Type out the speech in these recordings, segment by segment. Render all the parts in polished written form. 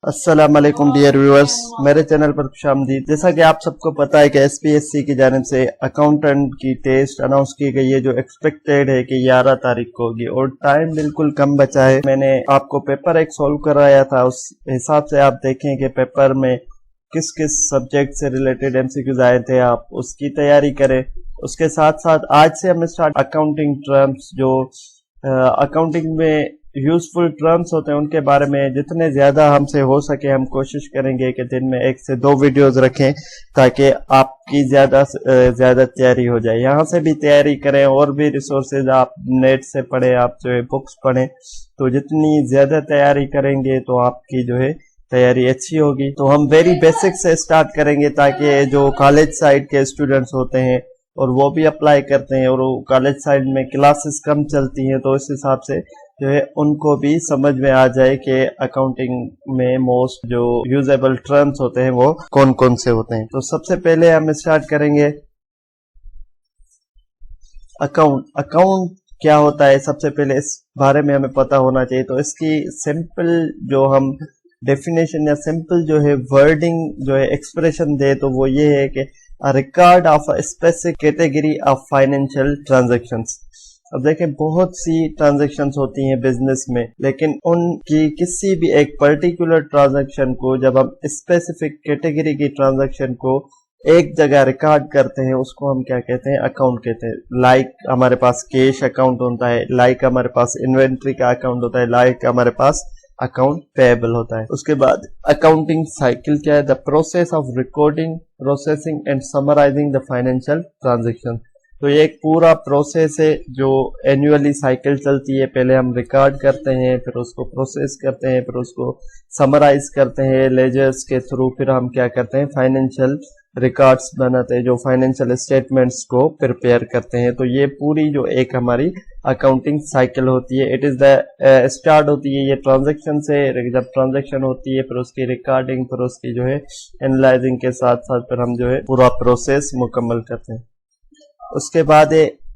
अस्सलाम वालेकुम dear viewers, मेरे चैनल पर खुशामदीद। जैसा कि आप सबको पता है कि एसपीएससी की जानिब से अकाउंटेंट की टेस्ट अनाउंस की गई है, जो एक्सपेक्टेड है कि 11 तारीख को होगी और टाइम बिल्कुल कम बचा है। मैंने आपको पेपर एक सॉल्व कराया था, उस हिसाब से आप देखें कि पेपर में किस किस सब्जेक्ट से रिलेटेड एमसीक्यूज आए थे, आप उसकी तैयारी करें। उसके साथ साथ आज से हम स्टार्ट अकाउंटिंग टर्म्स, जो अकाउंटिंग में यूजफुल टर्म्स होते हैं, उनके बारे में जितने ज्यादा हमसे हो सके हम कोशिश करेंगे कि दिन में 1 से 2 वीडियोस रखें, ताकि आपकी ज्यादा से ज्यादा तैयारी हो जाए। यहाँ से भी तैयारी करें और भी रिसोर्सेज आप नेट से पढ़ें, आप जो है बुक्स पढ़ें। तो जितनी ज्यादा तैयारी करेंगे तो आपकी जो है तैयारी अच्छी होगी। तो हम वेरी बेसिक से स्टार्ट करेंगे, ताकि जो कॉलेज साइड के स्टूडेंट्स होते हैं और वो भी अप्लाई करते हैं और कॉलेज साइड में क्लासेस कम चलती हैं, तो इस हिसाब से जो है उनको भी समझ में आ जाए कि अकाउंटिंग में मोस्ट जो यूजेबल टर्म्स होते हैं वो कौन कौन से होते हैं। तो सबसे पहले हम स्टार्ट करेंगे अकाउंट। अकाउंट क्या होता है, सबसे पहले इस बारे में हमें पता होना चाहिए। तो इसकी सिंपल जो हम डेफिनेशन या सिंपल जो है वर्डिंग जो है एक्सप्रेशन दे, तो वो ये है कि a record of a specific category of financial transactions. अब देखें, बहुत सी ट्रांजैक्शंस होती हैं बिजनेस में, लेकिन उनकी किसी भी एक पर्टिकुलर ट्रांजैक्शन को जब हम स्पेसिफिक कैटेगरी की ट्रांजैक्शन को एक जगह रिकॉर्ड करते हैं, उसको हम क्या कहते हैं, अकाउंट कहते हैं। लाइक हमारे पास कैश अकाउंट होता है, लाइक हमारे पास इन्वेंट्री का अकाउंट होता है, लाइक हमारे पास अकाउंट पेएबल होता है। उसके बाद अकाउंटिंग साइकिल क्या है, the process of recording, processing and summarising the financial transaction. तो ये एक पूरा प्रोसेस है जो एनुअली साइकिल चलती है। पहले हम रिकॉर्ड करते हैं, फिर उसको प्रोसेस करते हैं, फिर उसको समराइज करते हैं लेजर्स के थ्रू, फिर हम क्या करते हैं, फाइनेंशियल रिकॉर्ड्स बनाते हैं, जो फाइनेंशियल स्टेटमेंट्स को प्रिपेयर करते हैं। तो ये पूरी जो एक हमारी अकाउंटिंग साइकिल होती है, इट इज द स्टार्ट होती है ये ट्रांजैक्शन से। जब ट्रांजैक्शन होती है, फिर उसकी रिकॉर्डिंग, फिर उसकी जो है एनालाइजिंग के साथ साथ फिर हम जो है पूरा प्रोसेस मुकम्मल करते हैं। उसके बाद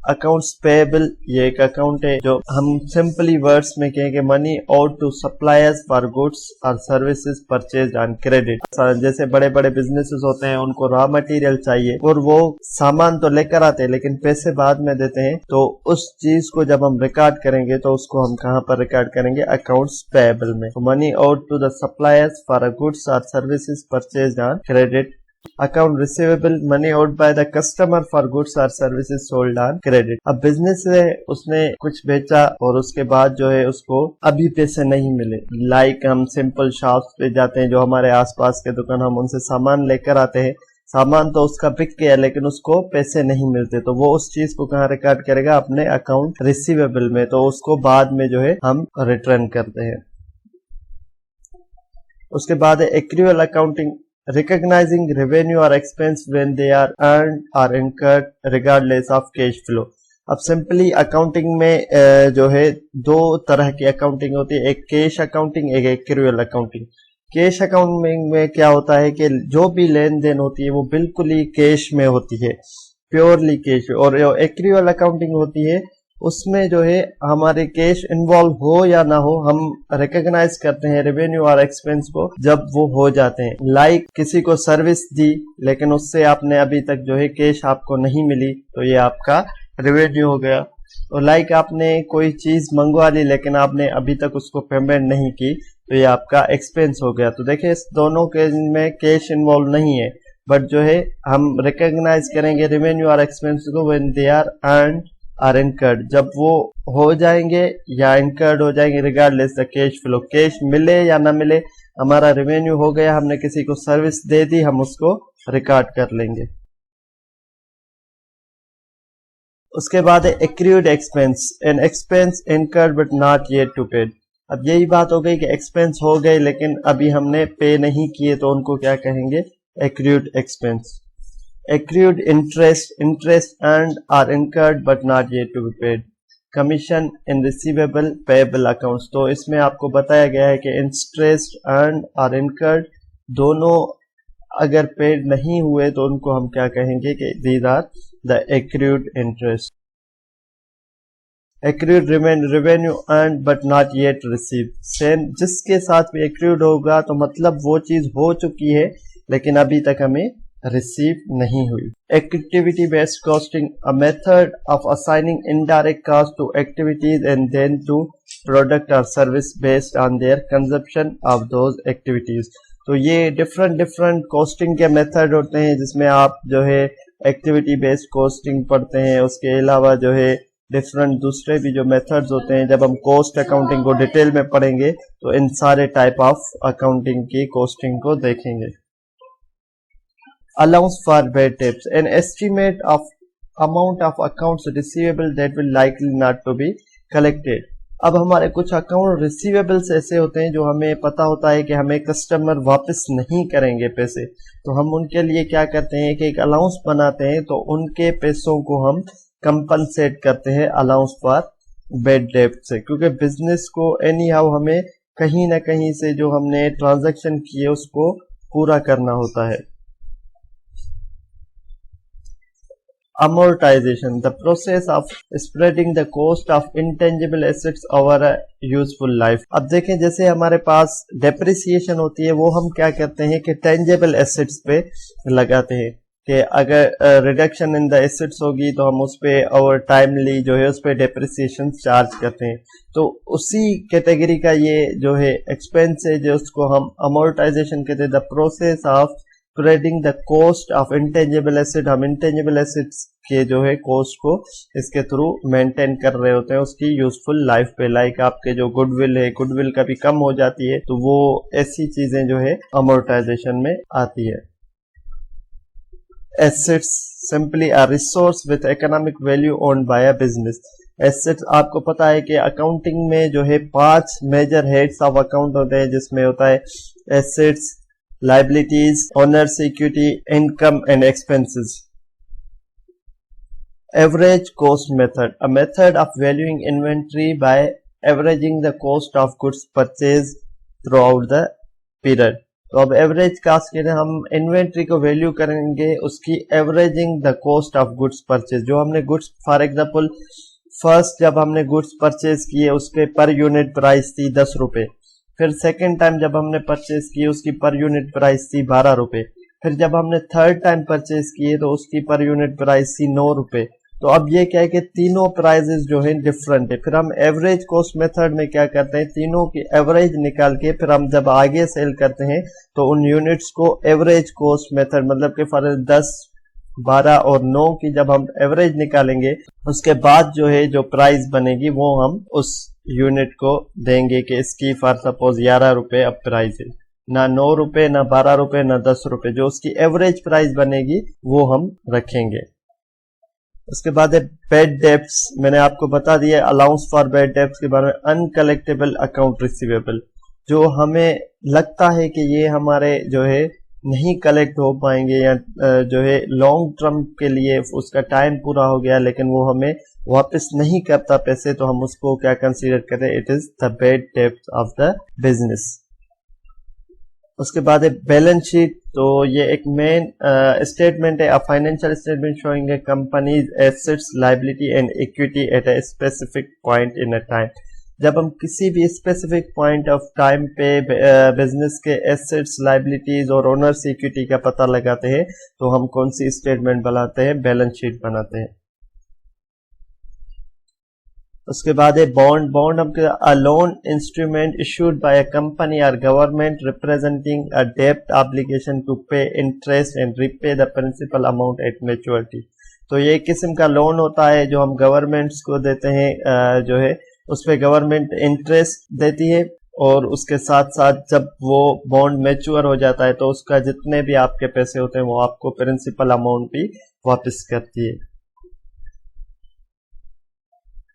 अकाउंट्स पेएबल। ये एक अकाउंट है जो हम सिंपली वर्ड्स में कहें कि money out to suppliers for goods और सर्विसेज परचेज ऑन क्रेडिट। जैसे बड़े बड़े बिजनेसेस होते हैं, उनको रॉ मटेरियल चाहिए और वो सामान तो लेकर आते हैं लेकिन पैसे बाद में देते हैं। तो उस चीज को जब हम रिकॉर्ड करेंगे तो उसको हम कहाँ पर रिकॉर्ड करेंगे, अकाउंट्स पेएबल में। तो money out to the suppliers for goods और services purchase on credit. Account receivable, money out by the customer for goods और सर्विसेज सोल्ड ऑन क्रेडिट। अब बिजनेस है, उसने कुछ बेचा और उसके बाद जो है उसको अभी पैसे नहीं मिले। लाइक हम सिंपल शॉप्स पे जाते हैं, जो हमारे आसपास के दुकान, हम उनसे सामान लेकर आते हैं, सामान तो उसका बिक गया लेकिन उसको पैसे नहीं मिलते, तो वो उस चीज को कहाँ रिकॉर्ड करेगा, अपने अकाउंट रिसीवेबल में। तो उसको बाद में जो है हम रिटर्न करते हैं। उसके बाद accrual accounting, recognizing revenue or expense when they are earned or incurred regardless of cash flow। अब सिंपली अकाउंटिंग में जो है दो तरह की अकाउंटिंग होती है, एक कैश अकाउंटिंग, एक एक्रूअल अकाउंटिंग। कैश अकाउंटिंग में क्या होता है कि जो भी लेन देन होती है वो बिल्कुल ही कैश में होती है, प्योरली कैश। और जो एक्रूअल अकाउंटिंग होती है उसमें जो है हमारे कैश इन्वॉल्व हो या ना हो, हम रिकॉग्नाइज करते हैं रेवेन्यू और एक्सपेंस को जब वो हो जाते हैं। लाइक किसी को सर्विस दी लेकिन उससे आपने अभी तक जो है कैश आपको नहीं मिली, तो ये आपका रेवेन्यू हो गया। और लाइक आपने कोई चीज मंगवा ली लेकिन आपने अभी तक उसको पेमेंट नहीं की, तो ये आपका एक्सपेंस हो गया। तो देखिए, इस दोनों के में कैश इन्वॉल्व नहीं है, बट जो है हम रिकॉग्नाइज करेंगे रेवेन्यू और एक्सपेंस को when they are earned are incurred, जब वो हो जाएंगे या इनकर्ड हो जाएंगे, regardless the cash flow. Cash मिले या ना मिले, हमारा रेवेन्यू हो गया, हमने किसी को सर्विस दे दी, हम उसको रिकॉर्ड कर लेंगे। उसके बाद है accrued expense, an expense incurred but not yet to paid. अब यही बात हो गई कि एक्सपेंस हो गए लेकिन अभी हमने पे नहीं किए, तो उनको क्या कहेंगे, accrued expense. Accrued interest, interest earned or incurred but not yet to be paid। Commission in receivable payable accounts। तो इसमें आपको बताया गया है कि interest earned or incurred दोनों अगर पेड नहीं हुए तो उनको हम क्या कहेंगे कि these are the accrued interest। Accrued revenue earn but not yet receive, same जिसके साथ भी एक्रूड होगा तो मतलब वो चीज हो चुकी है लेकिन अभी तक हमें रिसीव नहीं हुई। Activity based costing, a method of assigning indirect cost to activities and then to product और service based on their consumption of those activities. तो ये डिफरेंट कॉस्टिंग के मेथड होते हैं जिसमें आप जो है एक्टिविटी बेस्ड कॉस्टिंग पढ़ते हैं। उसके अलावा जो है डिफरेंट दूसरे भी जो मेथड्स होते हैं, जब हम कॉस्ट अकाउंटिंग को डिटेल में पढ़ेंगे तो इन सारे टाइप ऑफ अकाउंटिंग की कॉस्टिंग को देखेंगे। Allowance for bad debts, an estimate of amount of accounts receivable that will likely not to be collected। अब हमारे कुछ अकाउंट रिसीवेबल्स ऐसे होते हैं जो हमें पता होता है कि हमें कस्टमर वापस नहीं करेंगे पैसे, तो हम उनके लिए क्या करते हैं कि एक अलाउंस बनाते हैं, तो उनके पैसों को हम कंपनसेट करते हैं अलाउंस फॉर बैड डेब्ट से, क्योंकि बिजनेस को एनी हाउ हमें कहीं ना कहीं से जो हमने ट्रांजैक्शन किए उसको पूरा करना होता है। Amortization, the process of spreading the cost of intangible assets over a useful life। अब देखें जैसे हमारे पास डेप्रिसिएशन होती है वो हम क्या करते हैं कि टेंजेबल एसेट्स पे लगाते हैं, कि अगर रिडक्शन इन द एसेट्स होगी तो हम उस पे ओवर टाइमली जो है उस पे डेप्रिसिएशन चार्ज करते हैं। तो उसी कैटेगरी का ये जो है एक्सपेंस है जो उसको हम अमोर्टाइजेशन कहते हैं। The process of spreading the cost of intangible asset, हम इंटेंजिबल एसेट्स के जो है कॉस्ट को इसके थ्रू मेंटेन कर रहे होते हैं उसकी यूजफुल लाइफ पे। लाइक आपके जो गुडविल है, गुडविल कभी कम हो जाती है तो वो ऐसी चीजें जो है अमोर्टाइजेशन में आती है। Assets simply a resource with economic value owned by a business. Assets आपको पता है कि अकाउंटिंग में जो है 5 मेजर हेड्स ऑफ अकाउंट होते हैं, जिसमें होता है assets, liabilities, owners equity, income and expenses। Average cost method, a method of valuing inventory by averaging the cost of goods purchased throughout the period। तो अब एवरेज कास्ट के लिए हम इन्वेंट्री को वैल्यू करेंगे उसकी averaging the cost of goods purchase. जो हमने गुड्स फॉर एग्जांपल फर्स्ट जब हमने गुड्स परचेज किए उसके पर यूनिट प्राइस थी 10 रुपए, फिर सेकेंड टाइम जब हमने परचेज किए उसकी पर यूनिट प्राइस थी 12 रुपए, फिर जब हमने थर्ड टाइम परचेज किए तो उसकी पर यूनिट प्राइस थी 9 रुपए। तो अब ये क्या है कि तीनों प्राइसेस जो है डिफरेंट है। फिर हम एवरेज कॉस्ट मेथड में क्या करते हैं, तीनों की एवरेज निकाल के फिर हम जब आगे सेल करते हैं तो उन यूनिट्स को एवरेज कॉस्ट मेथड, मतलब कि फॉर 10, 12 और 9 की जब हम एवरेज निकालेंगे उसके बाद जो है जो प्राइस बनेगी वो हम उस यूनिट को देंगे कि इसकी फॉर सपोज 11 रुपए अब प्राइस है, ना 9 रुपए, ना 12 रुपए, ना 10 रुपए, जो उसकी एवरेज प्राइस बनेगी वो हम रखेंगे। उसके बाद है बैड डेब्ट्स, मैंने आपको बता दिया अलाउंस फॉर बैड डेब्ट्स के बारे में। अनकलेक्टेबल अकाउंट रिसीवेबल, जो हमें लगता है कि ये हमारे जो है नहीं कलेक्ट हो पाएंगे या जो है लॉन्ग टर्म के लिए उसका टाइम पूरा हो गया लेकिन वो हमें वापस नहीं करता पैसे, तो हम उसको क्या कंसीडर करें, इट इज द बैड डेब्ट ऑफ द बिजनेस। उसके बाद है बैलेंस शीट, तो ये एक मेन स्टेटमेंट है, financial statement showing a company's assets, liability and equity at a specific point in a time. जब हम किसी भी स्पेसिफिक पॉइंट ऑफ टाइम पे बिजनेस के एसेट्स, लायबिलिटीज और ओनर्स इक्विटी का पता लगाते हैं तो हम कौन सी स्टेटमेंट बनाते हैं, बैलेंस शीट बनाते हैं। उसके बाद है बॉन्ड। बॉन्ड हम a loan instrument issued by a company or government representing a डेब्ट obligation to pay interest and repay the principal amount at maturity. तो ये एक किस्म का लोन होता है जो हम गवर्नमेंट्स को देते हैं, जो है उस पर गवर्नमेंट इंटरेस्ट देती है और उसके साथ साथ जब वो बॉन्ड मैच्योर हो जाता है तो उसका जितने भी आपके पैसे होते हैं वो आपको प्रिंसिपल अमाउंट भी वापस करती है।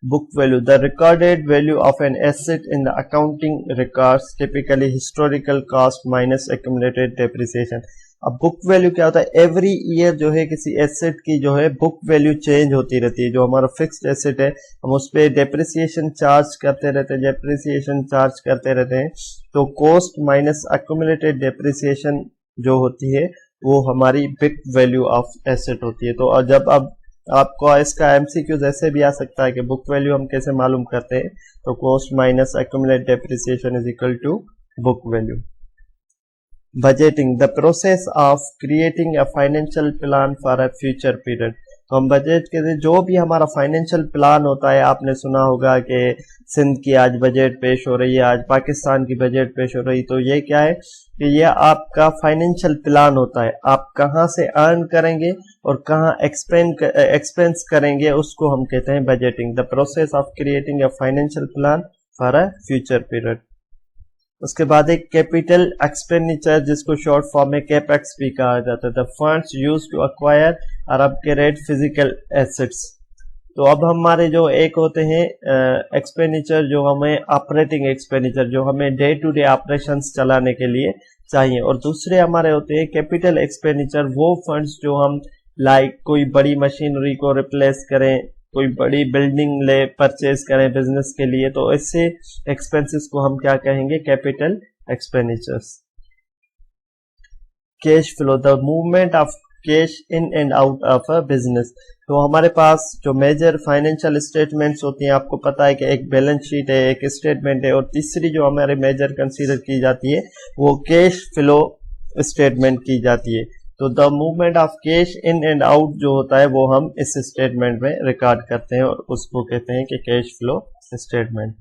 Book value, the recorded value of an asset in the accounting records typically historical cost minus accumulated depreciation. अब बुक वैल्यू क्या होता है, एवरी ईयर जो है किसी एसेट की जो है बुक वैल्यू चेंज होती रहती है। जो हमारा फिक्स्ड एसेट है हम उस पर डेप्रिसिएशन चार्ज करते रहते हैं, डेप्रिसिएशन चार्ज करते रहते हैं। तो कॉस्ट माइनस एक्यूमुलेटेड डेप्रिसिएशन जो होती है वो हमारी बुक वैल्यू ऑफ एसेट होती है। तो जब अब आपको इसका एमसीक्यूज ऐसे भी आ सकता है कि बुक वैल्यू हम कैसे मालूम करते हैं, तो cost minus accumulate depreciation is equal to book value. Budgeting, the process of creating a financial plan for a future period. तो हम बजट के जो भी हमारा फाइनेंशियल प्लान होता है, आपने सुना होगा कि सिंध की आज बजट पेश हो रही है, आज पाकिस्तान की बजट पेश हो रही, तो ये क्या है कि ये आपका फाइनेंशियल प्लान होता है। आप कहाँ से अर्न करेंगे और कहाँ एक्सपेंस करेंगे, उसको हम कहते हैं budgeting. The process of creating a financial plan for a future period. उसके बाद एक कैपिटल एक्सपेंडिचर, जिसको शॉर्ट फॉर्म में कैपेक्स भी कहा जाता है, the funds use to acquire और अपग्रेड फिजिकल एसेट्स। तो अब हमारे जो एक होते हैं एक्सपेंडिचर, जो हमें ऑपरेटिंग एक्सपेंडिचर, जो हमें डे टू डे ऑपरेशंस चलाने के लिए चाहिए, और दूसरे हमारे होते हैं कैपिटल एक्सपेंडिचर, वो फंड्स जो हम कोई बड़ी मशीनरी को रिप्लेस करें, कोई बड़ी बिल्डिंग ले परचेज करें बिजनेस के लिए, तो ऐसे एक्सपेंसेस को हम क्या कहेंगे, capital expenditures. Cash flow, the movement of cash in and out of a business. तो हमारे पास जो मेजर फाइनेंशियल स्टेटमेंट्स होती हैं, आपको पता है कि एक बैलेंस शीट है, एक स्टेटमेंट है, और तीसरी जो हमारे मेजर कंसीडर की जाती है वो कैश फ्लो स्टेटमेंट की जाती है। तो the movement of cash in and out जो होता है वो हम इस स्टेटमेंट में रिकॉर्ड करते हैं, और उसको कहते हैं कि कैश फ्लो स्टेटमेंट।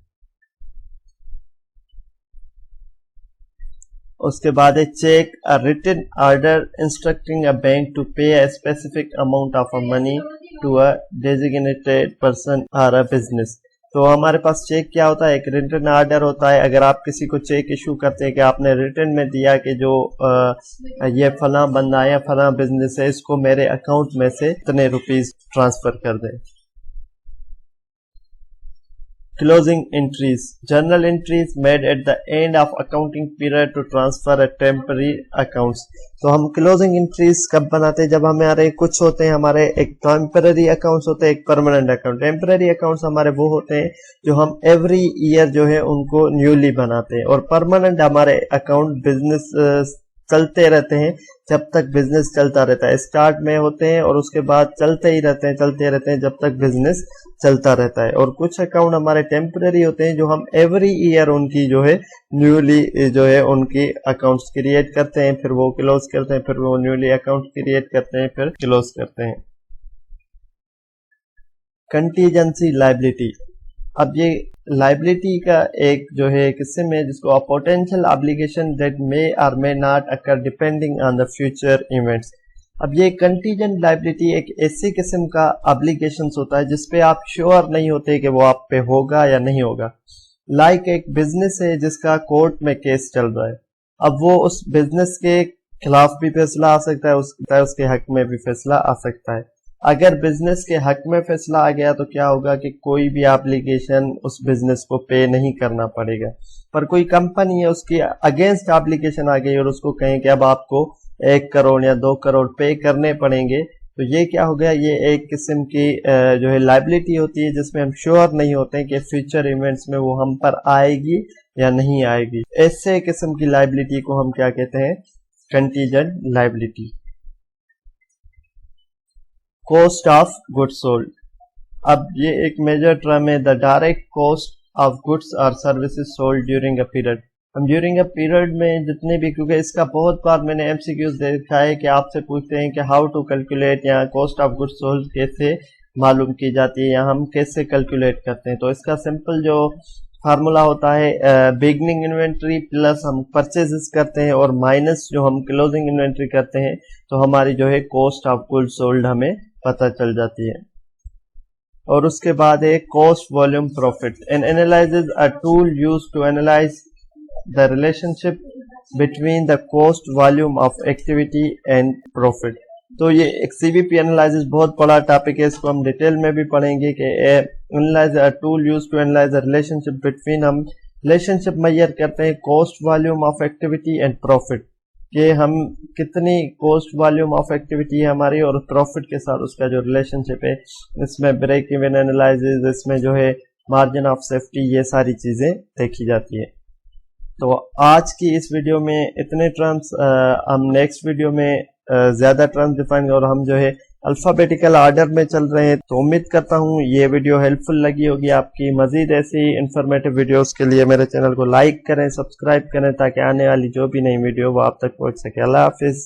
उसके बाद है cheque, a written order instructing a bank to pay a specific amount of money to a designated person or a business. तो हमारे पास चेक क्या होता है, एक रिटन ऑर्डर होता है। अगर आप किसी को चेक इशू करते हैं कि आपने रिटन में दिया कि जो ये फला बंदा है, फला बिजनेस है, इसको मेरे अकाउंट में से इतने रुपीस ट्रांसफर कर दें। Closing entries, journal entries made at the end of accounting period to transfer a temporary accounts। तो हम closing entries कब बनाते हैं, जब हमारे कुछ होते हैं, हमारे एक टेम्पररी अकाउंट्स होते हैं, एक परमानेंट अकाउंट। टेम्पररी अकाउंट्स हमारे वो होते हैं जो हम एवरी ईयर जो है उनको न्यूली बनाते हैं, और परमानेंट हमारे अकाउंट बिजनेस चलते रहते हैं जब तक बिजनेस चलता रहता है। स्टार्ट में होते हैं और उसके बाद चलते ही रहते हैं जब तक बिजनेस चलता रहता है। और कुछ अकाउंट हमारे टेम्पररी होते हैं जो हम एवरी ईयर उनकी जो है न्यूली जो है उनकी अकाउंट्स क्रिएट करते हैं, फिर वो क्लोज करते हैं, फिर वो न्यूली अकाउंट क्रिएट करते हैं, फिर क्लोज करते हैं। कंटीजेंसी लायबिलिटी, अब ये लायबिलिटी का एक जो है किस्म है जिसको a potential obligation that may or may not occur depending on the future events. अब ये कंटीजेंट लायबिलिटी एक ऐसी किस्म का ऑब्लिगेशंस होता है जिसपे आप श्योर नहीं होते कि वो आप पे होगा या नहीं होगा। लाइक एक बिजनेस है जिसका कोर्ट में केस चल रहा है, अब वो उस बिजनेस के खिलाफ भी फैसला आ सकता है, उसके हक में भी फैसला आ सकता है। अगर बिजनेस के हक में फैसला आ गया तो क्या होगा कि कोई भी एप्लीकेशन उस बिजनेस को पे नहीं करना पड़ेगा। पर कोई कंपनी है, उसकी अगेंस्ट एप्लीकेशन आ गई और उसको कहें कि अब आपको 1 करोड़ या 2 करोड़ पे करने पड़ेंगे, तो ये क्या हो गया, ये एक किस्म की जो है लायबिलिटी होती है जिसमें हम श्योर नहीं होते कि फ्यूचर इवेंट्स में वो हम पर आएगी या नहीं आएगी। ऐसे किस्म की लायबिलिटी को हम क्या कहते हैं, contingent liability. Cost of goods sold, अब ये एक मेजर टर्म है, the direct cost of goods और services sold during a period. हम ड्यूरिंग अ पीरियड में जितने भी, क्योंकि इसका बहुत बार मैंने एमसीक्यूज देखा है कि आपसे पूछते हैं कि हाउ टू कैलकुलेट या कॉस्ट ऑफ गुड्स सोल्ड कैसे मालूम की जाती है या हम कैसे कैलकुलेट करते हैं। तो इसका सिंपल जो फार्मूला होता है, बिगनिंग इन्वेंट्री प्लस हम परचेजेस करते हैं और माइनस जो हम क्लोजिंग इन्वेंट्री करते हैं, तो हमारी जो है कॉस्ट ऑफ गुड्स सोल्ड हमें पता चल जाती है। और उसके बाद है cost volume profit, an analyses a tool used to analyse the relationship between the cost volume of activity and profit. तो ये एक सीवीपी एनालिसिस बहुत बड़ा टॉपिक है, इसको हम डिटेल में भी पढ़ेंगे कि analyse a tool used to analyse the relationship between, हम रिलेशनशिप मेजर करते हैं cost volume of activity and profit, कि हम कितनी कॉस्ट वॉल्यूम ऑफ एक्टिविटी है हमारी और प्रॉफिट के साथ उसका जो रिलेशनशिप है। इसमें ब्रेक इवन एनालिसिस, इसमें जो है मार्जिन ऑफ सेफ्टी, ये सारी चीजें देखी जाती है। तो आज की इस वीडियो में इतने टर्म्स, हम नेक्स्ट वीडियो में ज्यादा टर्म्स डिफाइन और हम जो है अल्फाबेटिकल ऑर्डर में चल रहे हैं। तो उम्मीद करता हूँ ये वीडियो हेल्पफुल लगी होगी आपकी। मजीद ऐसी इंफॉर्मेटिव वीडियोस के लिए मेरे चैनल को लाइक करें, सब्सक्राइब करें, ताकि आने वाली जो भी नई वीडियो वो आप तक पहुंच सके। अल्लाह हाफिज।